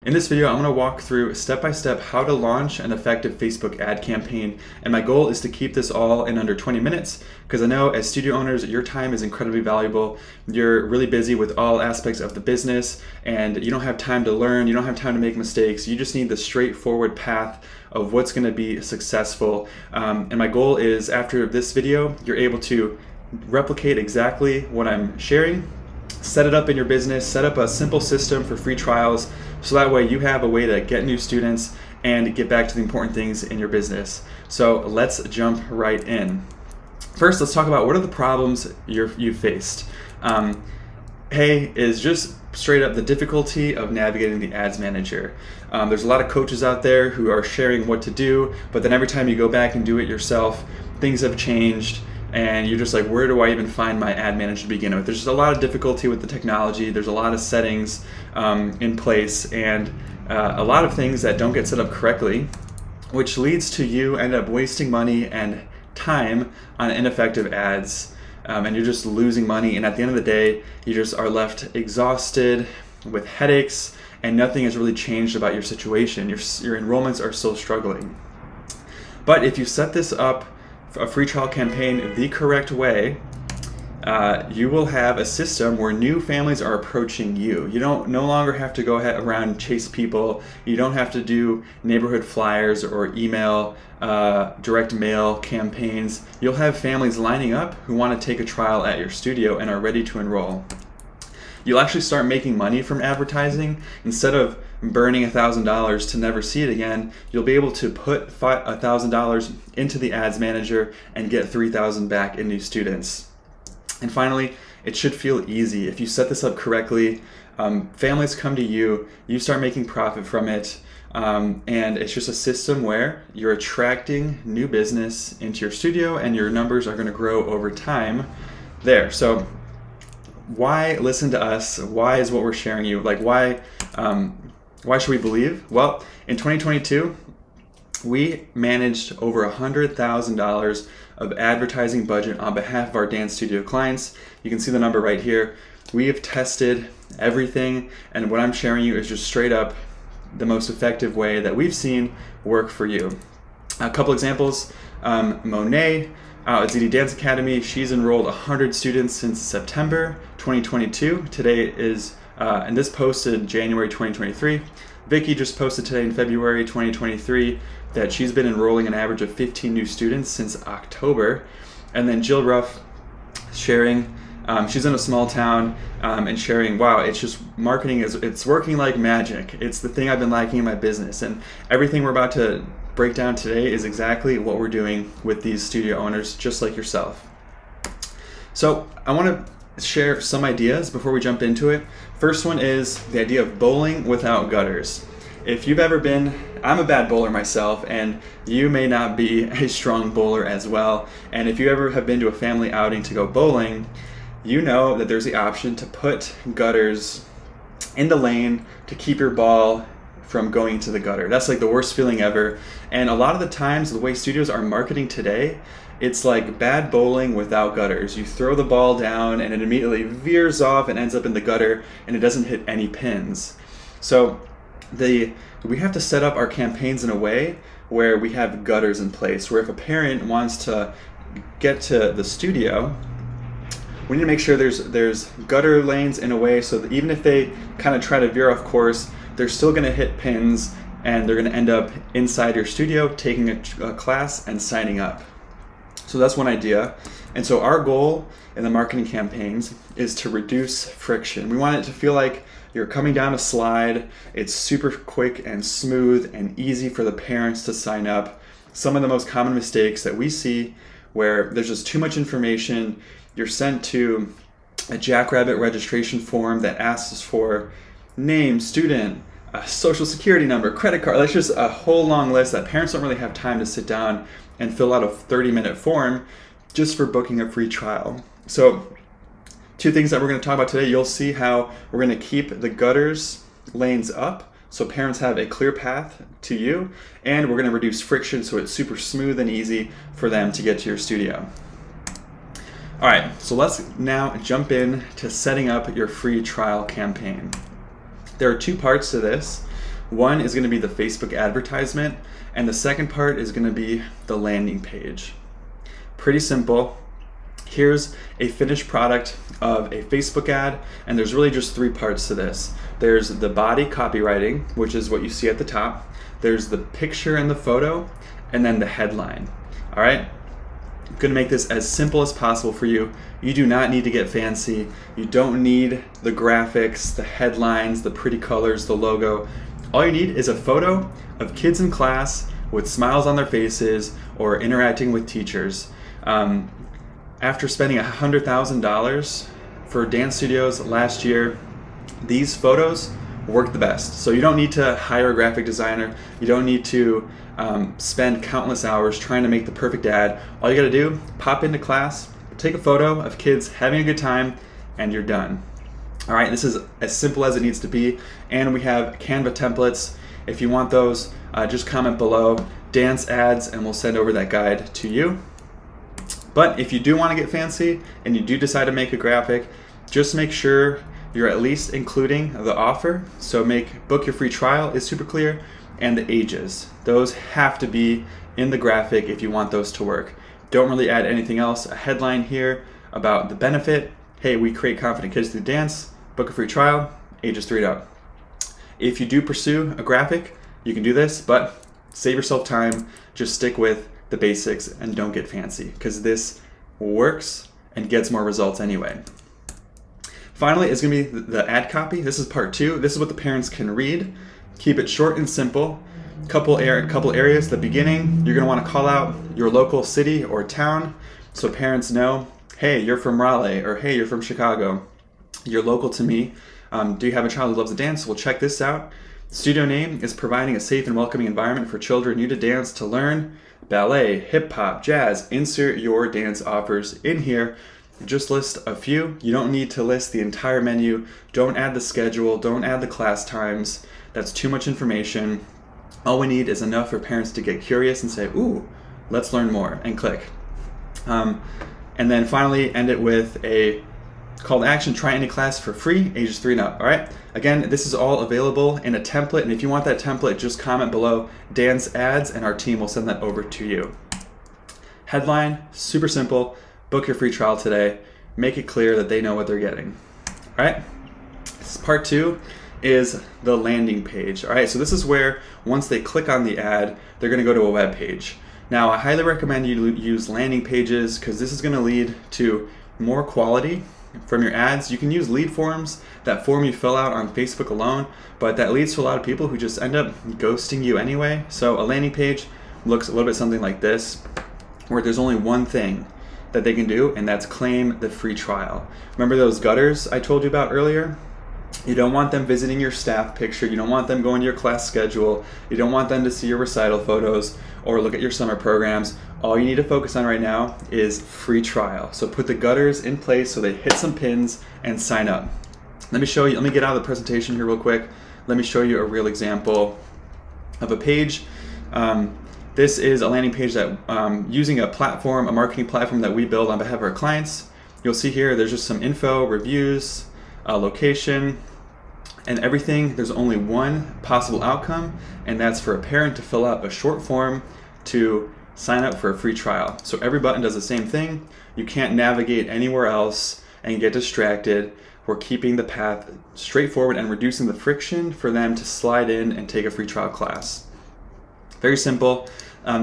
In this video, I'm going to walk through step-by-step how to launch an effective Facebook ad campaign, and my goal is to keep this all in under 20 minutes because I know as studio owners, your time is incredibly valuable. You're really busy with all aspects of the business and you don't have time to learn, you don't have time to make mistakes, you just need the straightforward path of what's going to be successful. And my goal is after this video, you're able to replicate exactly what I'm sharing, set it up in your business, set up a simple system for free trials so that way you have a way to get new students and get back to the important things in your business. So let's jump right in. First, let's talk about what are the problems you've faced. A is just straight up the difficulty of navigating the ads manager. There's a lot of coaches out there who are sharing what to do, but then every time you go back and do it yourself, things have changed. And you're just like, where do I even find my ad manager to begin with? There's just a lot of difficulty with the technology. There's a lot of settings in place and a lot of things that don't get set up correctly, which leads to you end up wasting money and time on ineffective ads. And you're just losing money. And at the end of the day, you just are left exhausted with headaches and nothing has really changed about your situation. Your enrollments are still struggling. But if you set this up, a free trial campaign the correct way, you will have a system where new families are approaching you. You don't no longer have to go around and chase people. You don't have to do neighborhood flyers or email, direct mail campaigns. You'll have families lining up who want to take a trial at your studio and are ready to enroll. You'll actually start making money from advertising. Instead of burning $1,000 to never see it again, you'll be able to put $1,000 into the ads manager and get $3,000 back in new students. And finally, it should feel easy. If you set this up correctly, families come to you, you start making profit from it, and it's just a system where you're attracting new business into your studio and your numbers are going to grow over time there. So why listen to us? Why is what we're sharing you? Like why should we believe? Well, in 2022, we managed over $100,000 of advertising budget on behalf of our dance studio clients. You can see the number right here. We have tested everything, and what I'm sharing you is just straight up the most effective way that we've seen work for you. A couple examples, Monet, at ZD Dance Academy, she's enrolled 100 students since September 2022. Today is, and this posted January 2023. Vicky just posted today in February 2023 that she's been enrolling an average of 15 new students since October. And then Jill Ruff sharing, she's in a small town and sharing, wow, it's just marketing it's working like magic. It's the thing I've been lacking in my business. And everything we're about to break down today is exactly what we're doing with these studio owners just like yourself. So I want to share some ideas before we jump into it. First one is the idea of bowling without gutters. If you've ever been, I'm a bad bowler myself, and you may not be a strong bowler as well. And if you ever have been to a family outing to go bowling, you know that there's the option to put gutters in the lane to keep your ball from going into the gutter. That's like the worst feeling ever. And a lot of the times, the way studios are marketing today, it's like bad bowling without gutters. You throw the ball down and it immediately veers off and ends up in the gutter and it doesn't hit any pins. So we have to set up our campaigns in a way where we have gutters in place, where if a parent wants to get to the studio, we need to make sure there's gutter lanes in a way so that even if they kind of try to veer off course, they're still going to hit pins and they're going to end up inside your studio taking a class and signing up. So that's one idea. And so our goal in the marketing campaigns is to reduce friction. We want it to feel like you're coming down a slide. It's super quick and smooth and easy for the parents to sign up. Some of the most common mistakes that we see where there's just too much information, you're sent to a jackrabbit registration form that asks for name, student, social security number, credit card. That's just a whole long list that parents don't really have time to sit down and fill out a 30-minute form just for booking a free trial. So two things that we're going to talk about today. You'll see how we're going to keep the gutters lanes up so parents have a clear path to you, and we're going to reduce friction so it's super smooth and easy for them to get to your studio. All right, so let's now jump in to setting up your free trial campaign. There are two parts to this. One is going to be the Facebook advertisement, and the second part is going to be the landing page. Pretty simple. Here's a finished product of a Facebook ad, and there's really just three parts to this. There's the body copywriting, which is what you see at the top. There's the picture and the photo, and then the headline. All right? I'm going to make this as simple as possible for you. You do not need to get fancy. You don't need the graphics, the headlines, the pretty colors, the logo. All you need is a photo of kids in class with smiles on their faces or interacting with teachers. After spending $100,000 for dance studios last year, these photos work the best. So you don't need to hire a graphic designer. You don't need to spend countless hours trying to make the perfect ad. All you gotta do, pop into class, take a photo of kids having a good time, and you're done. All right, this is as simple as it needs to be, and we have Canva templates. If you want those, just comment below, dance ads, and we'll send over that guide to you. But if you do want to get fancy and you do decide to make a graphic, just make sure you're at least including the offer. So book your free trial is super clear, and the ages. Those have to be in the graphic if you want those to work. Don't really add anything else. A headline here about the benefit. Hey, we create confident kids through dance. Book a free trial, ages 3 and up. If you do pursue a graphic, you can do this, but save yourself time. Just stick with the basics and don't get fancy, because this works and gets more results anyway. Finally, it's gonna be the ad copy. This is part 2. This is what the parents can read. Keep it short and simple. Couple areas. The beginning, you're gonna wanna call out your local city or town so parents know, hey, you're from Raleigh, or hey, you're from Chicago. You're local to me. Do you have a child who loves to dance? Well, check this out. Studio name is providing a safe and welcoming environment for children new to dance to learn ballet, hip hop, jazz. Insert your dance offers in here. Just list a few. You don't need to list the entire menu. Don't add the schedule. Don't add the class times. That's too much information. All we need is enough for parents to get curious and say, ooh, let's learn more, and click. And then finally end it with a call to action, try any class for free, ages 3 and up, all right? Again, this is all available in a template, and if you want that template, just comment below dance ads, and our team will send that over to you. Headline, super simple, book your free trial today, make it clear that they know what they're getting, all right? Part 2 is the landing page, all right? So this is where, once they click on the ad, they're gonna go to a web page. Now, I highly recommend you use landing pages, because this is gonna lead to more quality from your ads. You can use lead forms, that form you fill out on Facebook alone, but that leads to a lot of people who just end up ghosting you anyway. So a landing page looks a little bit something like this, where there's only one thing that they can do, and that's claim the free trial. Remember those gutters I told you about earlier? You don't want them visiting your staff picture. You don't want them going to your class schedule. You don't want them to see your recital photos or look at your summer programs. All you need to focus on right now is free trial. So put the gutters in place so they hit some pins and sign up. Let me show you, let me get out of the presentation here real quick. Let me show you a real example of a page. This is a landing page that using a platform, a marketing platform that we build on behalf of our clients. You'll see here there's just some info, reviews, location, and everything. There's only one possible outcome, and that's for a parent to fill out a short form to sign up for a free trial. So every button does the same thing. You can't navigate anywhere else and get distracted. We're keeping the path straightforward and reducing the friction for them to slide in and take a free trial class. Very simple.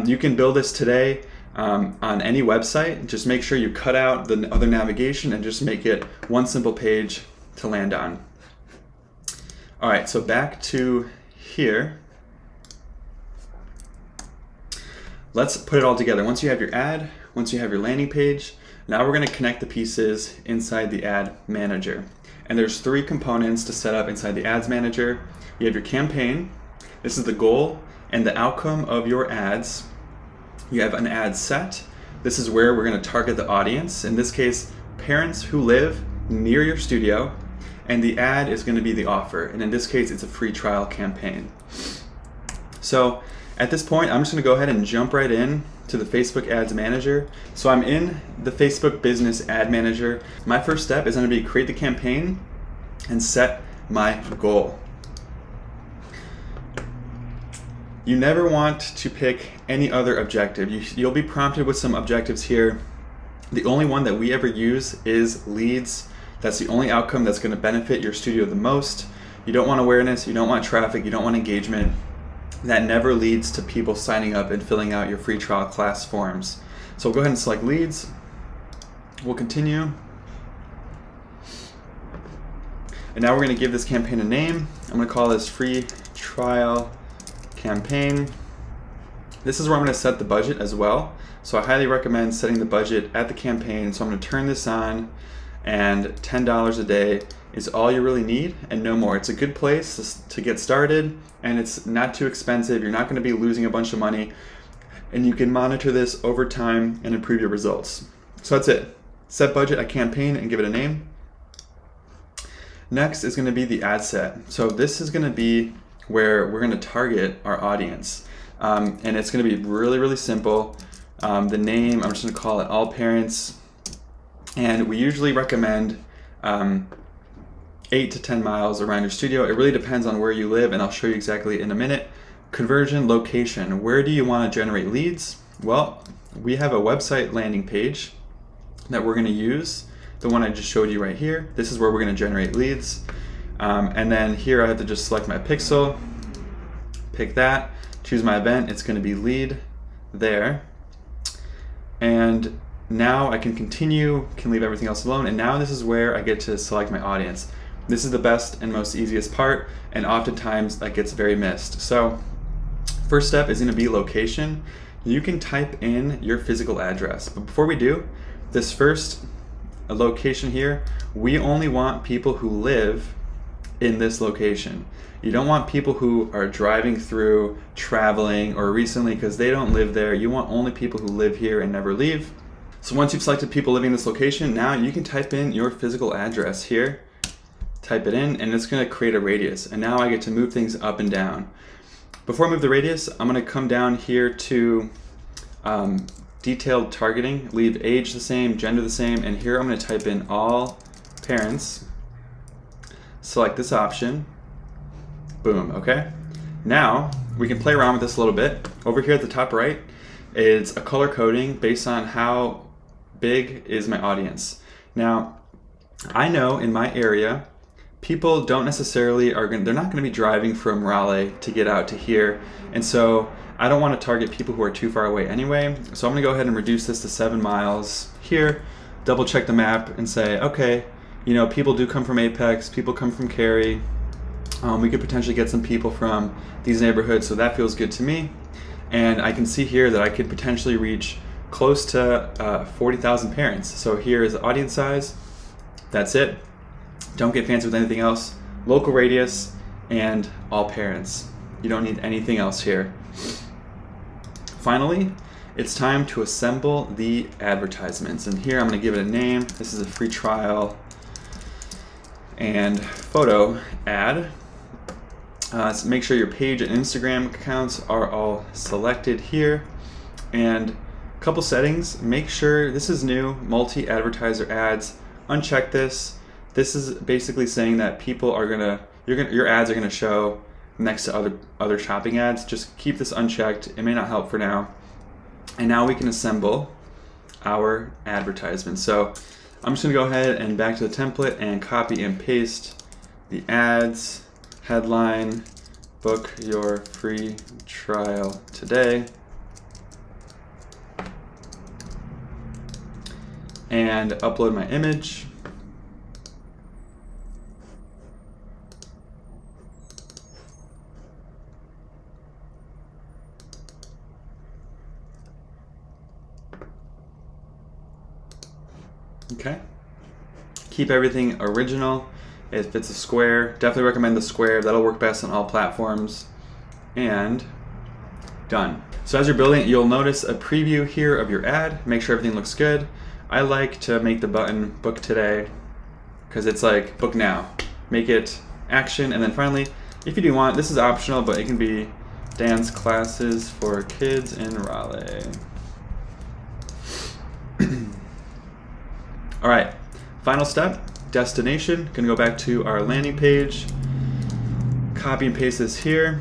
You can build this today on any website. Just make sure you cut out the other navigation and just make it one simple page to land on. All right, so back to here. Let's put it all together. Once you have your ad, once you have your landing page, now we're gonna connect the pieces inside the ad manager. And there's 3 components to set up inside the ads manager. You have your campaign. This is the goal and the outcome of your ads. You have an ad set. This is where we're gonna target the audience. In this case, parents who live near your studio, and the ad is gonna be the offer. And in this case, it's a free trial campaign. So at this point, I'm just gonna go ahead and jump right in to the Facebook Ads Manager. So I'm in the Facebook Business Ad Manager. My first step is gonna be create the campaign and set my goal. You never want to pick any other objective. You'll be prompted with some objectives here. The only one that we ever use is leads. That's the only outcome that's going to benefit your studio the most. You don't want awareness, you don't want traffic, you don't want engagement. That never leads to people signing up and filling out your free trial class forms. So we'll go ahead and select leads. We'll continue. And now we're going to give this campaign a name. I'm going to call this free trial campaign. This is where I'm going to set the budget as well. So I highly recommend setting the budget at the campaign. So I'm going to turn this on, and $10 a day is all you really need and no more. It's a good place to get started, and it's not too expensive. You're not going to be losing a bunch of money, and you can monitor this over time and improve your results. So that's it. Set budget at campaign and give it a name. Next is going to be the ad set. So this is going to be where we're going to target our audience. And it's going to be really, really simple. The name, I'm just going to call it All Parents. And we usually recommend 8 to 10 miles around your studio. It really depends on where you live, and I'll show you exactly in a minute. Conversion location. Where do you want to generate leads? Well, we have a website landing page that we're going to use. The one I just showed you right here. This is where we're going to generate leads. And then here I have to just select my pixel, pick that, choose my event. It's going to be lead there. And now I can continue, can leave everything else alone. And now this is where I get to select my audience. This is the best and most easiest part, and oftentimes that gets very missed. So first step is going to be location. You can type in your physical address, but before we do, this first location here, we only want people who live in this location. You don't want people who are driving through, traveling, or recently, because they don't live there. You want only people who live here and never leave. So once you've selected people living in this location, now you can type in your physical address here. Type it in, and it's going to create a radius. And now I get to move things up and down. Before I move the radius, I'm going to come down here to detailed targeting, leave age the same, gender the same, and here I'm going to type in all parents. Select this option. Boom, okay? Now we can play around with this a little bit. Over here at the top right is a color coding based on how big is my audience. Now, I know in my area, people don't necessarily they're not going to be driving from Raleigh to get out to here, and so I don't want to target people who are too far away anyway. So I'm going to go ahead and reduce this to 7 miles here, double check the map and say, okay, you know, people do come from Apex, people come from Cary. We could potentially get some people from these neighborhoods, so that feels good to me. And I can see here that I could potentially reach close to 40,000 parents. So here is the audience size. That's it. Don't get fancy with anything else. Local radius and all parents. You don't need anything else here. Finally, it's time to assemble the advertisements. And here I'm going to give it a name. This is a free trial and photo ad. So make sure your page and Instagram accounts are all selected here. And a couple settings, make sure this is new, multi-advertiser ads. Uncheck this. This is basically saying that people are your ads are gonna show next to other shopping ads. Just keep this unchecked. It may not help for now. And now we can assemble our advertisement. So I'm just gonna go ahead and back to the template and copy and paste the ads, headline, book your free trial today, and upload my image. Okay. Keep everything original. If it's a square, definitely recommend the square. That'll work best on all platforms. And done. So as you're building it, you'll notice a preview here of your ad. Make sure everything looks good. I like to make the button book today because it's like book now. Make it action. And then finally, if you do want, this is optional, but it can be dance classes for kids in Raleigh. All right, final step, destination. Gonna go back to our landing page, copy and paste this here.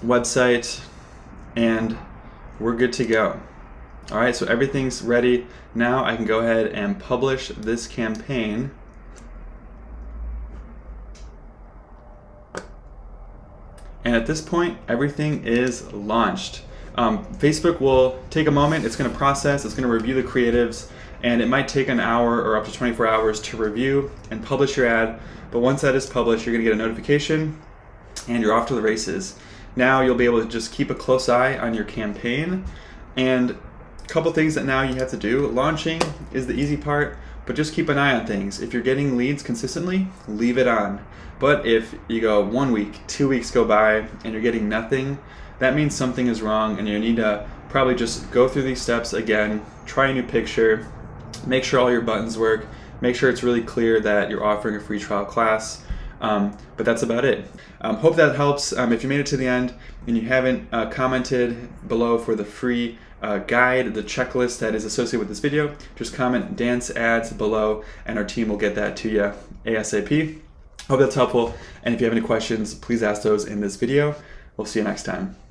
website, and we're good to go. All right, so everything's ready. Now I can go ahead and publish this campaign. And at this point, everything is launched. Facebook will take a moment, it's gonna process, it's gonna review the creatives, and it might take an hour or up to 24 hours to review and publish your ad. But once that is published, you're gonna get a notification and you're off to the races. Now you'll be able to just keep a close eye on your campaign. And a couple things that now you have to do. Launching is the easy part, but just keep an eye on things. If you're getting leads consistently, leave it on. But if you go 1 week, 2 weeks go by and you're getting nothing, that means something is wrong and you need to probably just go through these steps again, try a new picture, make sure all your buttons work, make sure it's really clear that you're offering a free trial class. But that's about it. Hope that helps. If you made it to the end and you haven't commented below for the free guide, the checklist that is associated with this video, just comment dance ads below and our team will get that to you ASAP. Hope that's helpful. And if you have any questions, please ask those in this video. We'll see you next time.